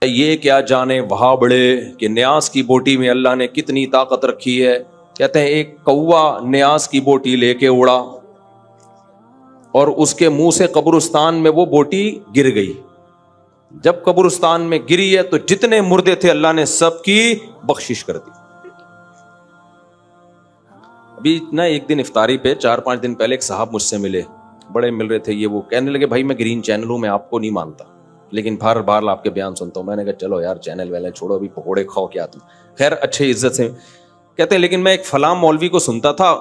یہ کیا جانے وہاں بڑے کہ نیاز کی بوٹی میں اللہ نے کتنی طاقت رکھی ہے. کہتے ہیں ایک کوا نیاز کی بوٹی لے کے اڑا اور اس کے منہ سے قبرستان میں وہ بوٹی گر گئی. جب قبرستان میں گری ہے تو جتنے مردے تھے اللہ نے سب کی بخشش کر دی. ابھی نا ایک دن افطاری پہ 4-5 دن پہلے ایک صاحب مجھ سے ملے, بڑے مل رہے تھے, یہ وہ کہنے لگے بھائی میں گرین چینل ہوں, میں آپ کو نہیں مانتا لیکن بار بار آپ کے بیان سنتا ہوں. میں نے کہا چلو یار چینل ویلے چھوڑو, ابھی پکوڑے کھاؤ کیا تم. خیر اچھے عزت سے کہتے ہیں لیکن میں ایک فلاں مولوی کو سنتا تھا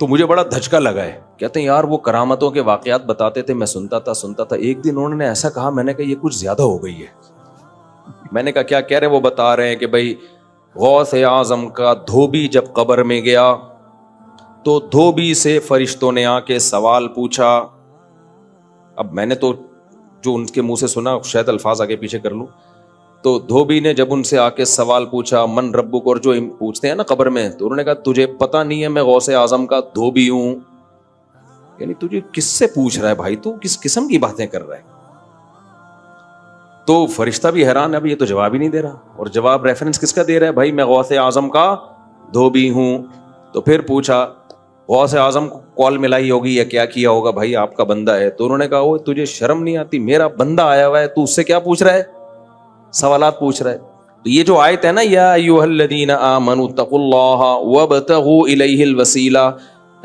تو مجھے بڑا دھچکا لگا ہے. کہتے ہیں یار وہ کرامتوں کے واقعات بتاتے تھے, میں سنتا تھا. ایک دن انہوں نے ایسا کہا, میں نے کہا یہ کچھ زیادہ ہو گئی ہے. میں نے کہا کیا کہہ رہے؟ وہ بتا رہے ہیں کہ بھائی غوث اعظم کا دھوبی جب قبر میں گیا تو دھوبی سے فرشتوں نے آ کے سوال پوچھا. اب میں نے تو جو ان کے منہ سے سنا شاید الفاظ آگے پیچھے کر لوں. تو دھوبی نے جب ان سے آ کے سوال پوچھا من ربک, اور جو پوچھتے ہیں نا قبر میں, تو انہوں نے کہا تجھے پتہ نہیں ہے میں غوث اعظم کا دھوبی ہوں. یعنی تجھے کس سے پوچھ رہا ہے بھائی, تو کس قسم کی باتیں کر رہا ہے؟ تو فرشتہ بھی حیران ہے, اب یہ تو جواب ہی نہیں دے رہا, اور جواب ریفرنس کس کا دے رہا ہے؟ بھائی میں غوث اعظم کا دھوبی ہوں. تو پھر پوچھا غوث اعظم کو کال ملائی ہوگی یا کیا کیا ہوگا, بھائی آپ کا بندہ ہے. تو انہوں نے کہا وہ تجھے شرم نہیں آتی, میرا بندہ آیا ہوا ہے, تو اس سے کیا پوچھ رہا ہے؟ سوالات پوچھ رہا ہے. تو یہ جو آیت ہے نا یا ایھا الذین آمنوا اتقوا اللہ وابتغوا الیہ الوسیلہ,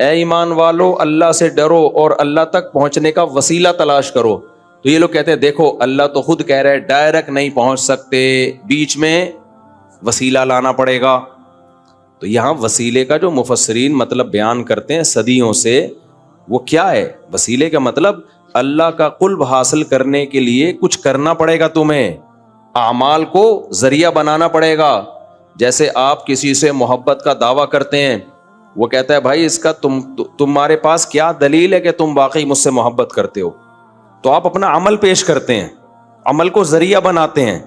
اے ایمان والو اللہ سے ڈرو اور اللہ تک پہنچنے کا وسیلہ تلاش کرو. تو یہ لوگ کہتے ہیں دیکھو اللہ تو خود کہہ رہا ہے ڈائریکٹ نہیں پہنچ سکتے, بیچ میں وسیلہ لانا پڑے گا. تو یہاں وسیلے کا جو مفسرین مطلب بیان کرتے ہیں صدیوں سے, وہ کیا ہے؟ وسیلے کا مطلب اللہ کا قرب حاصل کرنے کے لیے کچھ کرنا پڑے گا, تمہیں اعمال کو ذریعہ بنانا پڑے گا. جیسے آپ کسی سے محبت کا دعویٰ کرتے ہیں, وہ کہتا ہے بھائی اس کا تمہارے پاس کیا دلیل ہے کہ تم واقعی مجھ سے محبت کرتے ہو؟ تو آپ اپنا عمل پیش کرتے ہیں, عمل کو ذریعہ بناتے ہیں.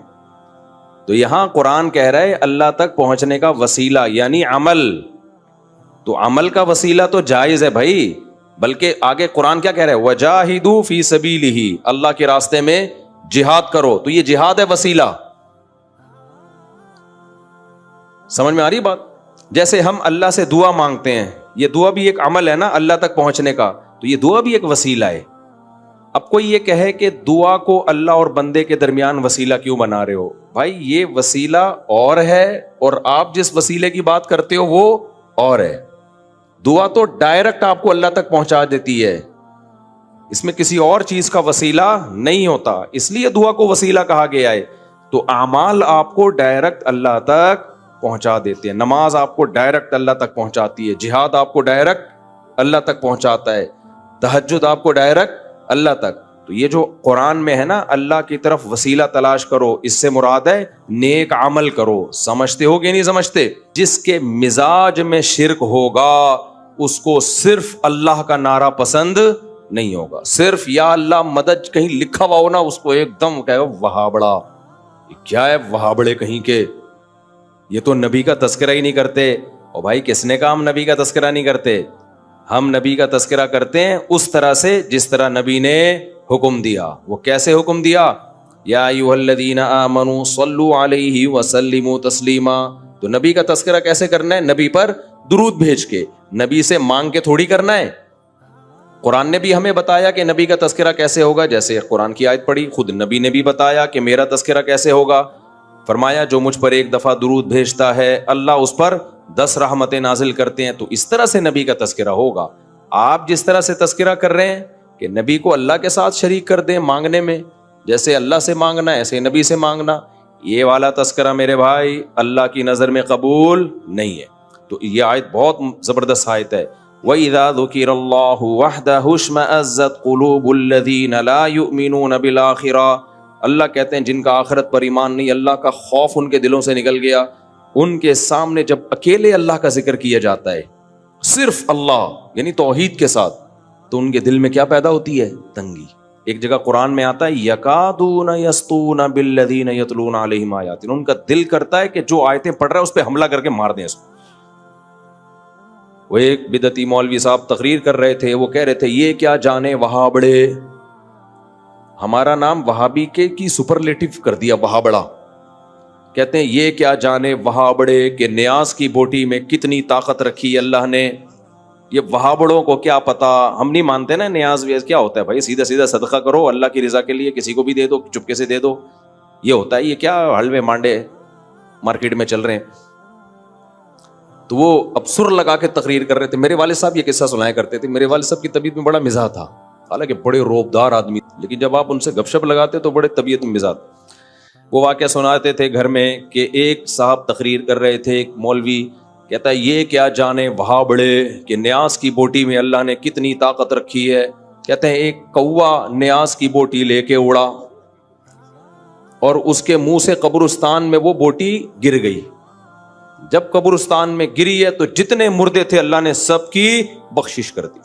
تو یہاں قرآن کہہ رہا ہے اللہ تک پہنچنے کا وسیلہ یعنی عمل. تو عمل کا وسیلہ تو جائز ہے بھائی, بلکہ آگے قرآن کیا کہہ رہا ہے وجاہدوا فی سبیلہ, اللہ کے راستے میں جہاد کرو. تو یہ جہاد ہے وسیلہ. سمجھ میں آ رہی بات؟ جیسے ہم اللہ سے دعا مانگتے ہیں, یہ دعا بھی ایک عمل ہے نا اللہ تک پہنچنے کا, تو یہ دعا بھی ایک وسیلہ ہے. اب کوئی یہ کہے کہ دعا کو اللہ اور بندے کے درمیان وسیلہ کیوں بنا رہے ہو؟ بھائی یہ وسیلہ اور ہے اور آپ جس وسیلے کی بات کرتے ہو وہ اور ہے. دعا تو ڈائریکٹ آپ کو اللہ تک پہنچا دیتی ہے, اس میں کسی اور چیز کا وسیلہ نہیں ہوتا, اس لیے دعا کو وسیلہ کہا گیا ہے. تو اعمال آپ کو ڈائریکٹ اللہ تک پہنچا دیتے ہیں. نماز آپ کو ڈائریکٹ اللہ تک پہنچاتی ہے, جہاد آپ کو ڈائریکٹ اللہ تک پہنچاتا ہے, تہجد آپ کو ڈائریکٹ اللہ تک. تو یہ جو قرآن میں ہے نا اللہ کی طرف وسیلہ تلاش کرو, اس سے مراد ہے نیک عمل کرو. سمجھتے ہو کہ نہیں سمجھتے؟ جس کے مزاج میں شرک ہوگا اس کو صرف اللہ کا نعرہ پسند نہیں ہوگا. صرف یا اللہ مدد کہیں لکھا ہوا ہو نا, اس کو ایک دم کہے وہابڑا. کیا ہے وہابڑے کہیں کے, یہ تو نبی کا تذکرہ ہی نہیں کرتے. اور بھائی کس نے کہا ہم نبی کا تذکرہ نہیں کرتے؟ ہم نبی کا تذکرہ کرتے ہیں اس طرح سے جس طرح نبی نے حکم دیا. وہ کیسے حکم دیا؟ یا ایھا الذین آمنوا صلوا علیہ وسلموا تسلیما. تو نبی کا تذکرہ کیسے کرنا ہے؟ نبی پر درود بھیج کے, نبی سے مانگ کے تھوڑی کرنا ہے. قرآن نے بھی ہمیں بتایا کہ نبی کا تذکرہ کیسے ہوگا, جیسے قرآن کی آیت پڑھی, خود نبی نے بھی بتایا کہ میرا تذکرہ کیسے ہوگا. فرمایا جو مجھ پر ایک دفعہ درود بھیجتا ہے اللہ اس پر 10 رحمتیں نازل کرتے ہیں. تو اس طرح سے نبی کا تذکرہ ہوگا. آپ جس طرح سے تذکرہ کر رہے ہیں کہ نبی کو اللہ کے ساتھ شریک کر دیں مانگنے میں, جیسے اللہ سے مانگنا ایسے نبی سے مانگنا, یہ والا تذکرہ میرے بھائی اللہ کی نظر میں قبول نہیں ہے. تو یہ آیت بہت زبردست آیت ہے. وَإِذَا ذُكِرَ اللَّهُ وَحْدَهُ اشْمَأَزَّتْ قُلُوبُ الَّذِينَ لَا يُؤْمِنُونَ بِالْآخِرَةِ. اللہ کہتے ہیں جن کا آخرت پر ایمان نہیں, اللہ کا خوف ان کے دلوں سے نکل گیا. ان کے سامنے جب اکیلے اللہ کا ذکر کیا جاتا ہے, صرف اللہ یعنی توحید کے ساتھ, تو ان کے دل میں کیا پیدا ہوتی ہے؟ تنگی. ایک جگہ قرآن میں آتا ہے یکادون یسطون بالذین یتلون علیہم آیاتنا. ان کا دل کرتا ہے کہ جو آیتیں پڑھ رہا ہے اس پہ حملہ کر کے مار دیں اس کو. وہ ایک بدعتی مولوی صاحب تقریر کر رہے تھے, وہ کہہ رہے تھے یہ کیا جانے وہاں بڑے, ہمارا نام وہابی کے کی سپرلیٹو کر دیا، وہاں بڑا. کہتے ہیں یہ کیا جانے وہاں بڑے کہ نیاز کی بوٹی میں کتنی طاقت رکھی اللہ نے. یہ وہاں بڑوں کو کیا پتا، ہم نہیں مانتے نا نیاز ویاز کیا ہوتا ہے بھائی، سیدھا سیدھا صدقہ کرو اللہ کی رضا کے لیے، کسی کو بھی دے دو، چپکے سے دے دو، یہ ہوتا ہے. یہ کیا حلوے مانڈے مارکیٹ میں چل رہے ہیں. تو وہ اب سر لگا کے تقریر کر رہے تھے. میرے والد صاحب یہ قصہ سنایا کرتے تھے. میرے والد صاحب کی طبیعت میں بڑا مزاح تھا، حالانکہ بڑے روبدار آدمی، لیکن جب آپ ان سے گپ شپ لگاتے تو بڑے طبیعت میں مزاح. وہ واقعہ سناتے تھے گھر میں کہ ایک صاحب تقریر کر رہے تھے، ایک مولوی کہتا ہے یہ کیا جانے وہاں بڑے کہ نیاز کی بوٹی میں اللہ نے کتنی طاقت رکھی ہے. کہتے ہیں ایک کوا نیاز کی بوٹی لے کے اڑا اور اس کے منہ سے قبرستان میں وہ بوٹی گر گئی. جب قبرستان میں گری ہے تو جتنے مردے تھے اللہ نے سب کی بخشش کر دی.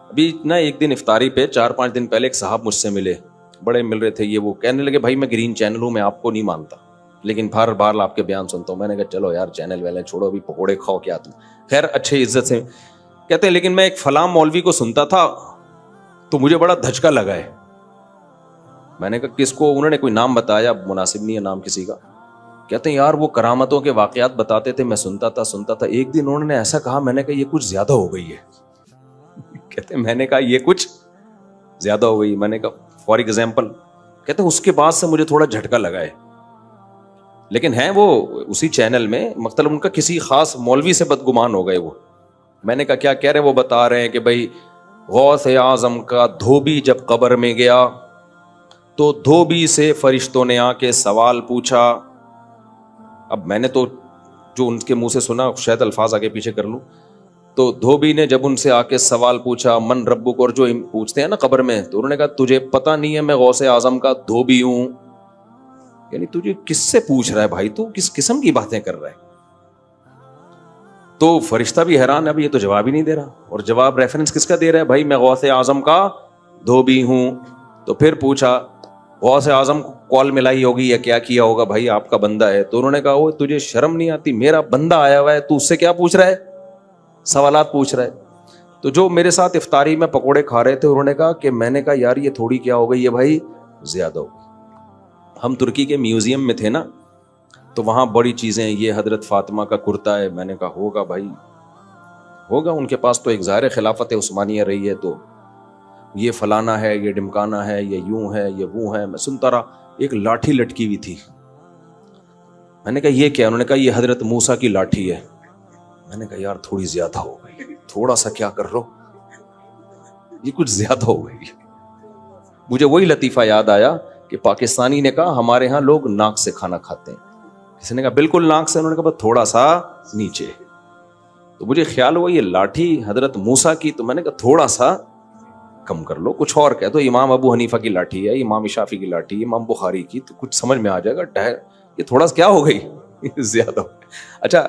ابھی نا ایک دن افطاری پہ 4-5 دن پہلے ایک صاحب مجھ سے ملے، بڑے مل رہے تھے. یہ وہ کہنے لگے بھائی میں گرین چینل ہوں، میں آپ کو نہیں مانتا لیکن بار بار آپ کے بیان سنتا ہوں. میں نے کہا چلو یار چینل ویلے چھوڑو، ابھی پکوڑے کھاؤ کیا تم. خیر اچھے عزت سے کہتے ہیں لیکن میں ایک فلاں مولوی کو سنتا تھا تو مجھے بڑا دھچکا لگا ہے. میں نے کہا کس کو؟ انہوں نے کوئی نام بتایا، مناسب نہیں ہے نام کسی کا. کہتے ہیں یار وہ کرامتوں کے واقعات بتاتے تھے، میں سنتا تھا. ایک دن انہوں نے ایسا کہا، میں نے کہا یہ کچھ زیادہ ہو گئی ہے. کہتے ہیں میں نے کہا یہ کچھ زیادہ ہو گئی. میں نے کہا فار ایگزامپل؟ کہتے ہیں اس کے بعد سے مجھے تھوڑا جھٹکا لگا ہے. لیکن ہیں وہ اسی چینل میں، مطلب ان کا کسی خاص مولوی سے بدگمان ہو گئے وہ. میں نے کہا کیا کہہ رہے ہیں؟ وہ بتا رہے ہیں کہ بھائی غوث اعظم کا دھوبی جب قبر میں گیا تو دھوبی سے فرشتوں نے آ کے سوال پوچھا. اب میں نے تو جو ان کے منہ سے سنا شاید الفاظ آگے پیچھے کر لوں. تو دھوبی نے جب ان سے آ کے سوال پوچھا من ربک، اور جو پوچھتے ہیں نا قبر میں، تو انہوں نے کہا تجھے پتہ نہیں ہے میں غوث اعظم کا دھوبی ہوں. یعنی تجھے کس سے پوچھ رہا ہے بھائی، تو کس قسم کی باتیں کر رہا ہے؟ تو فرشتہ بھی حیران ہے، اب یہ تو جواب ہی نہیں دے رہا. اور جواب ریفرنس کس کا دے رہا ہے؟ بھائی میں غوث اعظم کا دھوبی ہوں. تو پھر پوچھا غوث اعظم کو کال ملائی ہوگی یا کیا کیا ہوگا، بھائی آپ کا بندہ ہے. تو انہوں نے کہا وہ تجھے شرم نہیں آتی، میرا بندہ آیا ہوا ہے تو اس سے کیا پوچھ رہا ہے، سوالات پوچھ رہا ہے. تو جو میرے ساتھ افطاری میں پکوڑے کھا رہے تھے انہوں نے کہا کہ میں نے کہا یار یہ تھوڑی کیا ہو گئی ہے بھائی، زیادہ ہو گئی. ہم ترکی کے میوزیم میں تھے نا، تو وہاں بڑی چیزیں، یہ حضرت فاطمہ کا کرتا ہے. میں نے کہا ہوگا بھائی ہوگا، ان کے پاس تو ایک ظاہر خلافت عثمانیہ رہی ہے، تو یہ فلانا ہے، یہ ڈمکانا ہے، یہ یوں ہے، یہ وہ ہے. میں سنتا رہا. ایک لاٹھی لٹکی ہوئی تھی. میں نے کہا یہ کیا؟ انہوں نے کہا یہ حضرت موسیٰ کی لاٹھی ہے. میں نے کہا یار تھوڑی زیادہ ہو گئی، تھوڑا سا کیا کر رہو، یہ کچھ زیادہ ہو گئی. مجھے وہی لطیفہ یاد آیا کہ پاکستانی نے کہا ہمارے ہاں لوگ ناک سے کھانا کھاتے ہیں. کسی نے کہا بالکل ناک سے، انہوں نے کہا بس تھوڑا سا نیچے. تو مجھے خیال ہوا یہ لاٹھی حضرت موسیٰ کی، تو میں نے کہا تھوڑا سا کم کر لو، کچھ اور کہہ دو، امام ابو حنیفہ کی لاٹھی ہے، امام شافعی کی لاٹھی ہے، امام بخاری کی، تو کچھ سمجھ میں آ جائے گا. یہ تھوڑا سا کیا ہو گئی، زیادہ ہو گئی. اچھا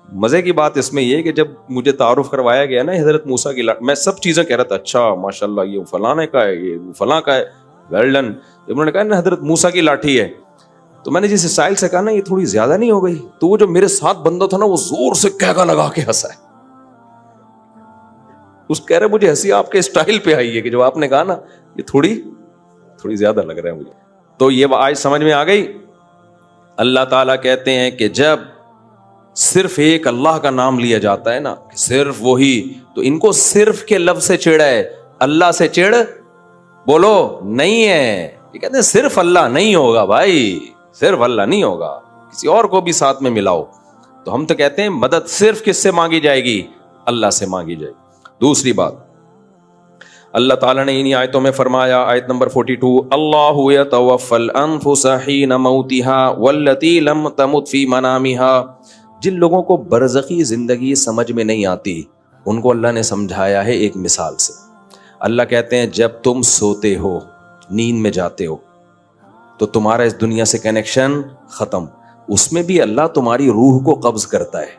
مزے کی بات اس میں یہ کہ جب مجھے تعارف کروایا گیا نا حضرت موسیٰ کی لاٹھی، میں سب چیزیں کہہ رہا تھا، اچھا ماشاءاللہ یہ فلانے کا ہے، یہ فلاں کا ہے، ویل ڈن. جب انہوں نے کہا نا حضرت موسیٰ کی لاٹھی ہے، تو میں نے جس اسٹائل سے کہا نا یہ تھوڑی زیادہ نہیں ہو گئی، تو وہ جو میرے ساتھ بندہ تھا نا وہ زور سے کہگا لگا کے ہنسا ہے. اس کہہ رہے مجھے ہنسی آپ کے اسٹائل پہ آئی ہے کہ جو آپ نے کہا نا یہ تھوڑی زیادہ لگ رہا ہے مجھے. تو یہ آج سمجھ میں آ گئی. اللہ تعالیٰ کہتے ہیں کہ جب صرف ایک اللہ کا نام لیا جاتا ہے نا، صرف وہی، تو ان کو صرف کے لفظ سے چڑ ہے، اللہ سے چڑ بولو نہیں ہے. یہ کہتے ہیں صرف اللہ نہیں ہوگا بھائی، صرف اللہ نہیں ہوگا، کسی اور کو بھی ساتھ میں ملاؤ. تو ہم تو کہتے ہیں مدد صرف کس سے مانگی جائے گی؟ اللہ سے مانگی جائے گی. دوسری بات اللہ تعالیٰ نے انہی آیتوں میں فرمایا، آیت نمبر 42، اللہ یتوفی الانفس حین موتها واللتی لم تمت فی منامها. جن لوگوں کو برزخی زندگی سمجھ میں نہیں آتی ان کو اللہ نے سمجھایا ہے ایک مثال سے. اللہ کہتے ہیں جب تم سوتے ہو، نیند میں جاتے ہو، تو تمہارا اس دنیا سے کنیکشن ختم. اس میں بھی اللہ تمہاری روح کو قبض کرتا ہے.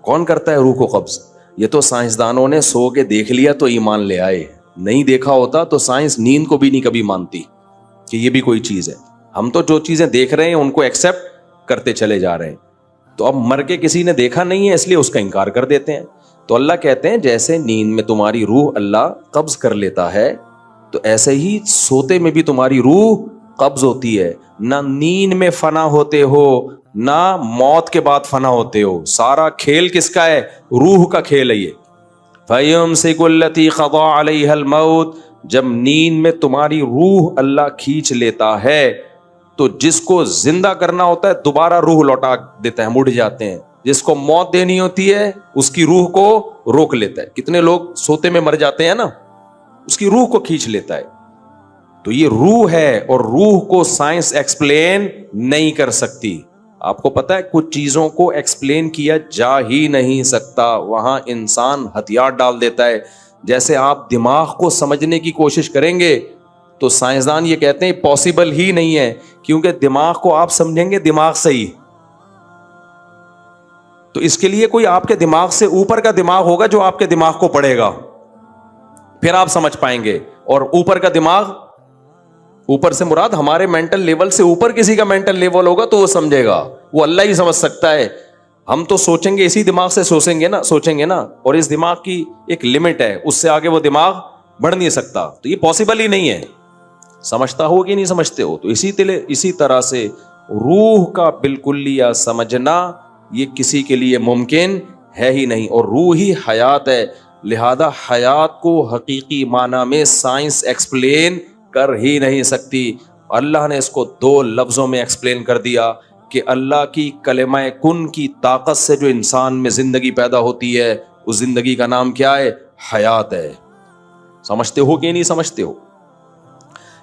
کون کرتا ہے روح کو قبض؟ یہ تو سائنسدانوں نے سو کے دیکھ لیا تو ایمان لے آئے، نہیں دیکھا ہوتا تو سائنس نیند کو بھی نہیں کبھی مانتی کہ یہ بھی کوئی چیز ہے. ہم تو جو چیزیں دیکھ رہے ہیں ان کو ایکسپٹ کرتے چلے جا رہے ہیں. تو اب مر کے کسی نے دیکھا نہیں ہے اس لیے اس کا انکار کر دیتے ہیں. تو اللہ کہتے ہیں جیسے نیند میں تمہاری روح اللہ قبض کر لیتا ہے تو ایسے ہی سوتے میں بھی تمہاری روح قبض ہوتی ہے. نہ نیند میں فنا ہوتے ہو نہ موت کے بعد فنا ہوتے ہو. سارا کھیل کس کا ہے؟ روح کا کھیل ہے یہ. فَيُمْسِكُ الَّتِي قَضَىٰ عَلَيْهَا الْمَوْتِ, جب نیند میں تمہاری روح اللہ کھینچ لیتا ہے تو جس کو زندہ کرنا ہوتا ہے دوبارہ روح لوٹا دیتا ہے, مڑ جاتے ہیں. جس کو موت دینی ہوتی ہے اس کی روح کو روک لیتا ہے. کتنے لوگ سوتے میں مر جاتے ہیں نا, اس کی روح کو کھینچ لیتا ہے. تو یہ روح ہے اور روح کو سائنس ایکسپلین نہیں کر سکتی. آپ کو پتا ہے کچھ چیزوں کو ایکسپلین کیا جا ہی نہیں سکتا, وہاں انسان ہتھیار ڈال دیتا ہے. جیسے آپ دماغ کو سمجھنے کی کوشش کریں گے تو سائنسدان یہ کہتے ہیں پاسبل ہی نہیں ہے, کیونکہ دماغ کو آپ سمجھیں گے دماغ سے ہی. تو اس کے لیے کوئی آپ کے دماغ سے اوپر کا دماغ ہوگا جو آپ کے دماغ کو پڑھے گا, پھر آپ سمجھ پائیں گے. اور اوپر کا دماغ, اوپر سے مراد ہمارے مینٹل لیول سے اوپر کسی کا مینٹل لیول ہوگا تو وہ سمجھے گا, وہ اللہ ہی سمجھ سکتا ہے. ہم تو سوچیں گے اسی دماغ سے سوچیں گے نا, اور اس دماغ کی ایک لمٹ ہے, اس سے آگے وہ دماغ بڑھ نہیں سکتا. تو یہ پاسبل ہی نہیں ہے. سمجھتا ہو کہ نہیں سمجھتے ہو؟ تو اسی طرح سے روح کا بالکلیہ سمجھنا یہ کسی کے لیے ممکن ہے ہی نہیں, اور روح ہی حیات ہے. لہذا حیات کو حقیقی معنی میں سائنس ایکسپلین کر ہی نہیں سکتی. اللہ نے اس کو 2 لفظوں میں ایکسپلین کر دیا کہ اللہ کی کلمہ کن کی طاقت سے جو انسان میں زندگی پیدا ہوتی ہے اس زندگی کا نام کیا ہے؟ حیات ہے. سمجھتے ہو کہ نہیں سمجھتے ہو؟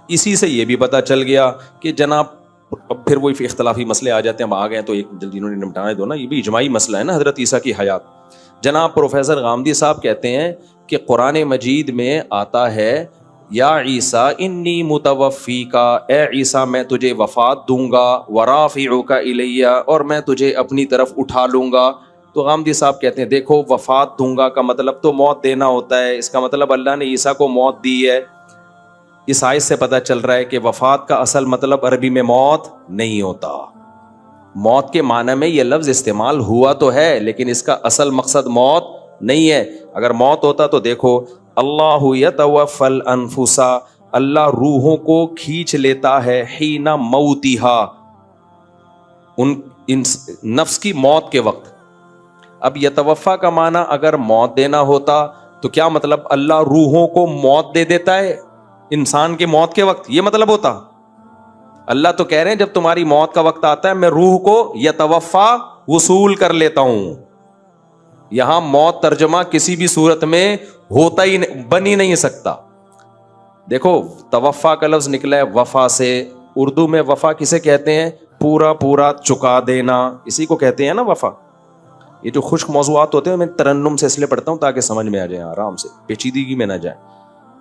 اسی سے یہ بھی پتا چل گیا کہ جناب, اب پھر وہی اختلافی مسئلے آ جاتے ہیں, ہم آ گئے تو ایک جلدی انہوں نے نمٹانے دو نا, یہ بھی اجماعی مسئلہ ہے نا حضرت عیسیٰ کی حیات. جناب پروفیسر غامدی صاحب کہتے ہیں کہ قرآن مجید میں آتا ہے یا عیسیٰ انی متوفیکا, اے عیسیٰ میں تجھے وفات دوں گا, ورافعک الیہ, اور میں تجھے اپنی طرف اٹھا لوں گا. تو غامدی صاحب کہتے ہیں دیکھو وفات دوں گا کا مطلب تو موت دینا ہوتا ہے, اس کا مطلب اللہ نے عیسیٰ کو موت دی ہے. اس آیت سے پتہ چل رہا ہے کہ وفات کا اصل مطلب عربی میں موت نہیں ہوتا. موت کے معنی میں یہ لفظ استعمال ہوا تو ہے لیکن اس کا اصل مقصد موت نہیں ہے. اگر موت ہوتا تو دیکھو اللہ یتوفی الانفس, اللہ روحوں کو کھینچ لیتا ہے حین موتہا, ان نفس کی موت کے وقت. اب یتوفا کا معنی اگر موت دینا ہوتا تو کیا مطلب اللہ روحوں کو موت دے دیتا ہے انسان کے موت کے وقت, یہ مطلب ہوتا؟ اللہ تو کہہ رہے ہیں جب تمہاری موت کا وقت آتا ہے میں روح کو یتوفا وصول کر لیتا ہوں. یہاں موت ترجمہ کسی بھی صورت میں ہوتا ہی بن ہی نہیں سکتا. دیکھو توفا کا لفظ نکلا ہے وفا سے, اردو میں وفا کسے کہتے ہیں؟ پورا چکا دینا, اسی کو کہتے ہیں نا وفا. یہ جو خشک موضوعات ہوتے ہیں میں ترنم سے اس لیے پڑھتا ہوں تاکہ سمجھ میں آ جائیں, آرام سے, پیچیدگی میں نہ جائیں.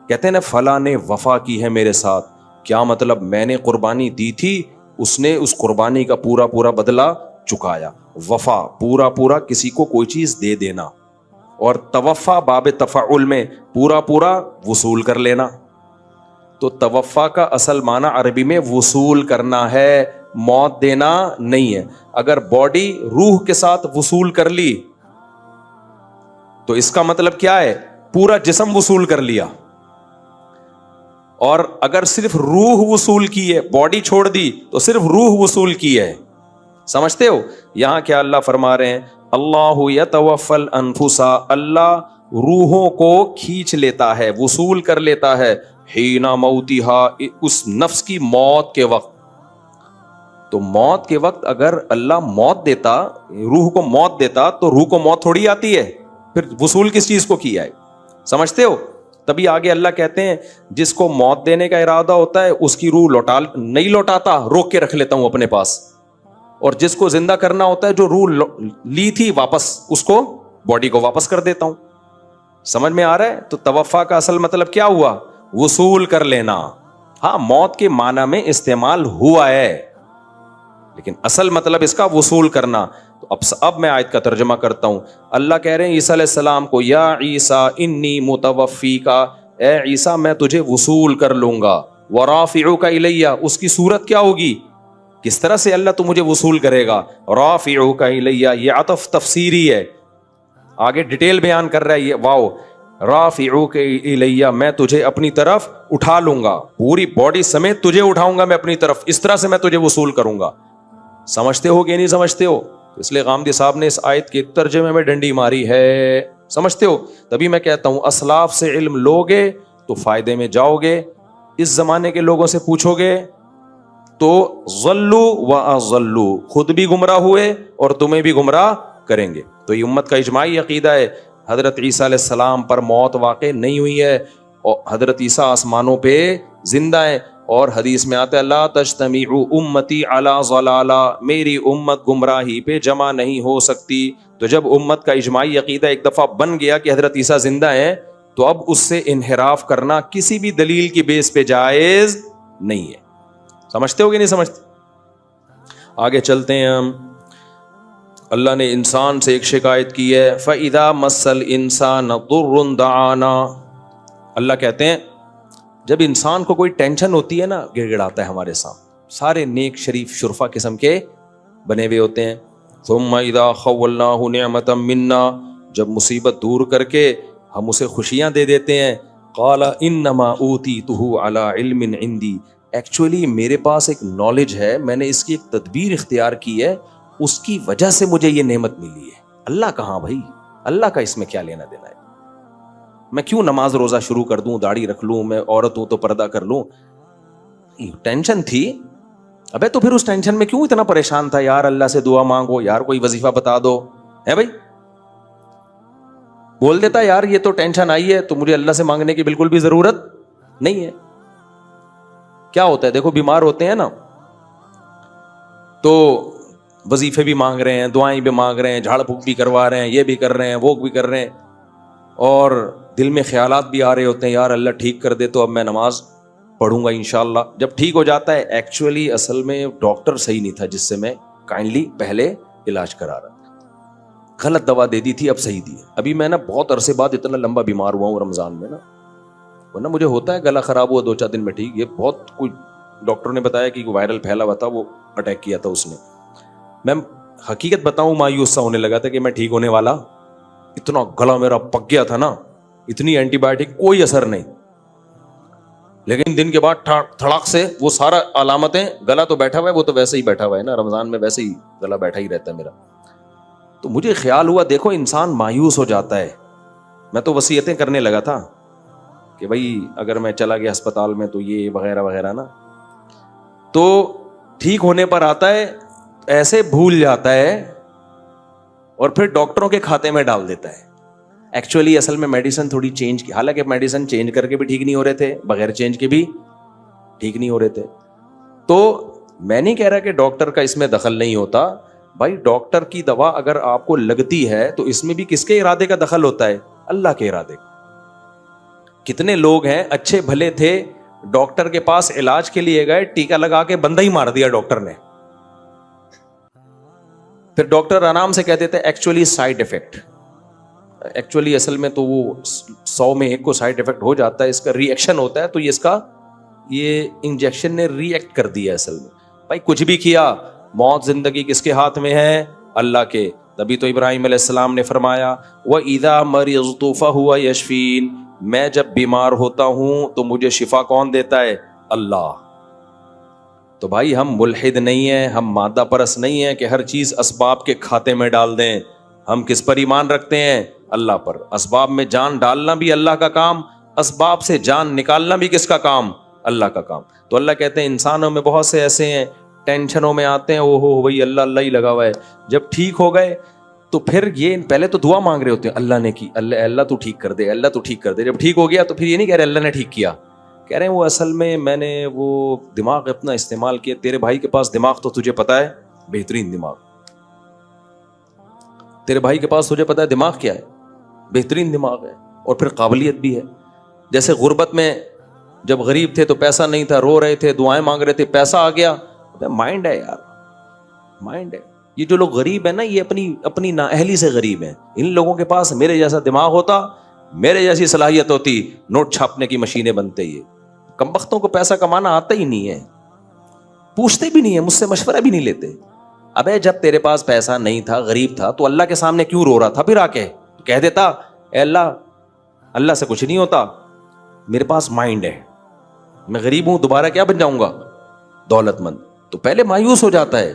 کہتے ہیں نا فلاں نے وفا کی ہے میرے ساتھ, کیا مطلب میں نے قربانی دی تھی, اس نے اس قربانی کا پورا بدلہ چکایا. وفا پورا کسی کو کوئی چیز دے دینا, اور توفا باب تفعل میں پورا وصول کر لینا. تو توفا کا اصل معنی عربی میں وصول کرنا ہے, موت دینا نہیں ہے. اگر باڈی روح کے ساتھ وصول کر لی تو اس کا مطلب کیا ہے؟ پورا جسم وصول کر لیا. اور اگر صرف روح وصول کی ہے, باڈی چھوڑ دی, تو صرف روح وصول کی ہے. سمجھتے ہو؟ یہاں کیا اللہ فرما رہے ہیں؟ اللہ یتوفی الانفس, اللہ روحوں کو کھینچ لیتا ہے, وصول کر لیتا ہے, حین موتہا, اس نفس کی موت کے وقت. تو موت کے وقت اگر اللہ موت دیتا, روح کو موت دیتا, تو روح کو موت تھوڑی آتی ہے, پھر وصول کس چیز کو کیا ہے؟ سمجھتے ہو؟ تبھی آگے اللہ کہتے ہیں جس کو موت دینے کا ارادہ ہوتا ہے اس کی روح نہیں لوٹاتا, روک کے رکھ لیتا ہوں اپنے پاس. اور جس کو زندہ کرنا ہوتا ہے, جو روح لی تھی واپس, اس کو باڈی کو واپس کر دیتا ہوں. سمجھ میں آ رہا ہے؟ تو توفا کا اصل مطلب کیا ہوا؟ وصول کر لینا. ہاں موت کے معنی میں استعمال ہوا ہے لیکن اصل مطلب اس کا وصول کرنا. تو اب میں آیت کا ترجمہ کرتا ہوں. اللہ کہہ رہے ہیں عیسیٰ علیہ السلام کو, یا عیسیٰ انی متوفیکا, اے عیسیٰ میں تجھے وصول کر لوں گا, ورافعک الیہ, اس کی صورت کیا ہوگی؟ کس طرح سے اللہ تو مجھے وصول کرے گا؟ رافعک الیہ, یہ عطف تفسیری ہے. آگے ڈیٹیل بیان کر رہا ہے یہ، واو رافعوک الیہ، میں تجھے اپنی طرف اٹھا لوں گا، پوری باڈی سمیت تجھے اٹھاؤں گا میں اپنی طرف، اس طرح سے میں تجھے وصول کروں گا. سمجھتے ہو کہ نہیں سمجھتے ہو؟ اس لیے غامدی صاحب نے اس آیت کے ترجمے میں ڈنڈی ماری ہے. سمجھتے ہو؟ تبھی میں کہتا ہوں اسلاف سے علم لوگے تو فائدے میں جاؤ گے، اس زمانے کے لوگوں سے پوچھو گے تو ضلوا واضلوا، خود بھی گمراہ ہوئے اور تمہیں بھی گمراہ کریں گے. تو یہ امت کا اجماعی عقیدہ ہے. حضرت عیسیٰ علیہ السلام پر موت واقع نہیں ہوئی ہے اور حضرت عیسیٰ آسمانوں پہ زندہ ہے، اور حدیث میں آتا ہے لا تجتمع امتی علی ضلالہ، میری امت گمراہی پہ جمع نہیں ہو سکتی. تو جب امت کا اجماعی عقیدہ ایک دفعہ بن گیا کہ حضرت عیسیٰ زندہ ہیں، تو اب اس سے انحراف کرنا کسی بھی دلیل کی بیس پہ جائز نہیں ہے. سمجھتے ہو کہ نہیں سمجھتے؟ آگے چلتے ہیں ہم. اللہ نے انسان سے ایک شکایت کی ہے، فَإِذَا مَسَّ الْإِنسَانَ ضُرٌّ دَعَانَا. اللہ کہتے ہیں جب انسان کو کوئی ٹینشن ہوتی ہے نا، گڑ گڑاتا ہے ہمارے سامنے. سارے نیک شریف شرفا قسم کے بنے ہوئے ہوتے ہیں. ثُمَّ إِذَا خَوَّلْنَاهُ نِعْمَةً مِنَّا، جب مصیبت دور کر کے ہم اسے خوشیاں دے دیتے ہیں، قَالَ إِنَّمَا أُوتِيتُهُ عَلَىٰ عِلْمٍ عِندِي، ایکچولی میرے پاس ایک نالج ہے، میں نے اس کی ایک تدبیر اختیار کی ہے، اس کی وجہ سے مجھے یہ نعمت ملی ہے. اللہ کہاں بھائی؟ اللہ کا اس میں کیا لینا دینا ہے؟ میں کیوں نماز روزہ شروع کر دوں، داڑھی رکھ لوں، میں عورت ہوں تو پردہ کر لوں؟ ٹینشن تھی. ابے تو پھر اس ٹینشن میں کیوں اتنا پریشان تھا؟ یار اللہ سے دعا مانگو، یار کوئی وظیفہ بتا دو، ہے بھائی؟ بول دیتا یار یہ تو ٹینشن آئی ہے تو مجھے اللہ سے مانگنے کی بالکل بھی ضرورت نہیں ہے. کیا ہوتا ہے دیکھو، بیمار ہوتے ہیں نا تو وظیفے بھی مانگ رہے ہیں، دعائیں بھی مانگ رہے ہیں، جھاڑ پھونک بھی کروا رہے ہیں، یہ بھی کر رہے ہیں، وہ بھی کر رہے ہیں، اور دل میں خیالات بھی آ رہے ہوتے ہیں، یار اللہ ٹھیک کر دے تو اب میں نماز پڑھوں گا انشاءاللہ. جب ٹھیک ہو جاتا ہے، ایکچولی اصل میں ڈاکٹر صحیح نہیں تھا جس سے میں کائنڈلی پہلے علاج کرا رہا تھا، غلط دوا دے دی تھی، اب صحیح دی. ابھی میں نا بہت عرصے بعد اتنا لمبا بیمار ہوا ہوں رمضان میں نا، ورنہ مجھے ہوتا ہے گلا خراب ہوا 2-4 دن میں ٹھیک. یہ بہت کوئی ڈاکٹر نے بتایا کہ وائرل پھیلا ہوا تھا، وہ اٹیک کیا تھا اس نے. میں حقیقت بتاؤں مایوس سا ہونے لگا تھا کہ میں ٹھیک ہونے والا، اتنا گلا میرا پک گیا تھا نا، اتنی اینٹی بایوٹک کوئی اثر نہیں. لیکن دن کے بعد تھڑاک سے وہ سارا علامتیں، گلا تو بیٹھا ہوا ہے، وہ تو ویسے ہی بیٹھا ہوا ہے نا، رمضان میں ویسے ہی گلا بیٹھا ہی رہتا ہے میرا. تو مجھے خیال ہوا دیکھو انسان مایوس ہو جاتا ہے. میں تو وصیتیں کرنے لگا تھا کہ بھائی اگر میں چلا گیا ہسپتال میں تو یہ وغیرہ وغیرہ نا. تو ٹھیک ہونے پر آتا ہے ایسے بھول جاتا ہے اور پھر ڈاکٹروں کے کھاتے میں ڈال دیتا ہے. ایکچولی اصل میں میڈیسن تھوڑی چینج کی، حالانکہ میڈیسن چینج کر کے بھی ٹھیک نہیں ہو رہے تھے، بغیر چینج کے بھی ٹھیک نہیں ہو رہے تھے. تو میں نہیں کہہ رہا کہ ڈاکٹر کا اس میں دخل نہیں ہوتا بھائی، ڈاکٹر کی دوا اگر آپ کو لگتی ہے تو اس میں بھی کس کے ارادے کا دخل ہوتا ہے؟ اللہ کے ارادے کا. کتنے لوگ ہیں اچھے بھلے تھے، ڈاکٹر کے پاس علاج کے لیے گئے، ٹیکا لگا کے بندہ ہی مار دیا ڈاکٹر نے. پھر ڈاکٹر آرام سے کہہ دیتے ہیں ایکچولی سائیڈ افیکٹ. ایکچولی اصل میں تو وہ 100 میں 1 کو سائیڈ افیکٹ ہو جاتا ہے، اس کا ری ایکشن ہوتا ہے، تو یہ اس کا یہ انجیکشن نے ری ایکٹ کر دیا. اصل میں بھائی کچھ بھی کیا، موت زندگی کس کے ہاتھ میں ہے؟ اللہ کے. تبھی تو ابراہیم علیہ السلام نے فرمایا وَإِذَا مَرِضْتُ فَهُوَ يَشْفِينِ، میں جب بیمار ہوتا ہوں تو مجھے شفا کون دیتا ہے؟ اللہ. تو بھائی ہم ملحد نہیں ہیں، ہم مادہ پرست نہیں ہیں کہ ہر چیز اسباب کے کھاتے میں ڈال دیں. ہم کس پر ایمان رکھتے ہیں؟ اللہ پر. اسباب میں جان ڈالنا بھی اللہ کا کام، اسباب سے جان نکالنا بھی کس کا کام؟ اللہ کا کام. تو اللہ کہتے ہیں انسانوں میں بہت سے ایسے ہیں ٹینشنوں میں آتے ہیں، او ہو بھائی اللہ اللہ ہی لگا ہوا ہے. جب ٹھیک ہو گئے تو پھر یہ پہلے تو دعا مانگ رہے ہوتے ہیں اللہ نے کی، اللہ اللہ تو ٹھیک کر دے، اللہ تو ٹھیک کر دے. جب ٹھیک ہو گیا تو پھر یہ نہیں کہہ رہے اللہ نے ٹھیک کیا، کہہ رہے ہیں وہ اصل میں نے وہ دماغ اپنا استعمال کیا. تیرے بھائی کے پاس دماغ تو تجھے پتا ہے بہترین دماغ، تیرے بھائی کے پاس تجھے پتا ہے دماغ کیا ہے؟ بہترین دماغ ہے، اور پھر قابلیت بھی ہے. جیسے غربت میں جب غریب تھے تو پیسہ نہیں تھا، رو رہے تھے، دعائیں مانگ رہے تھے، پیسہ آ گیا. مائنڈ ہے یار، مائنڈ ہے. یہ جو لوگ غریب ہیں نا، یہ اپنی نااہلی سے غریب ہیں. ان لوگوں کے پاس میرے جیسا دماغ ہوتا، میرے جیسی صلاحیت ہوتی، نوٹ چھاپنے کی مشینیں بنتے. یہ کمبختوں کو پیسہ کمانا آتا ہی نہیں ہے، پوچھتے بھی نہیں ہے، مجھ سے مشورہ بھی نہیں لیتے. ابے جب تیرے پاس پیسہ نہیں تھا، غریب تھا، تو اللہ کے سامنے کیوں رو رہا تھا؟ پھر آ کے تو کہہ دیتا اے اللہ، اللہ سے کچھ نہیں ہوتا، میرے پاس مائنڈ ہے، میں غریب ہوں، دوبارہ کیا بن جاؤں گا؟ دولت مند. تو پہلے مایوس ہو جاتا ہے.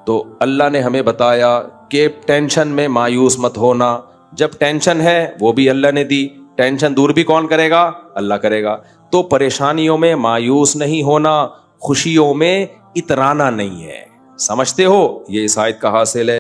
تو اللہ نے ہمیں بتایا کہ ٹینشن میں مایوس مت ہونا. جب ٹینشن ہے وہ بھی اللہ نے دی، ٹینشن دور بھی کون کرے گا؟ اللہ کرے گا. تو پریشانیوں میں مایوس نہیں ہونا، خوشیوں میں اترانا نہیں ہے. سمجھتے ہو؟ یہ اس آیت کا حاصل ہے.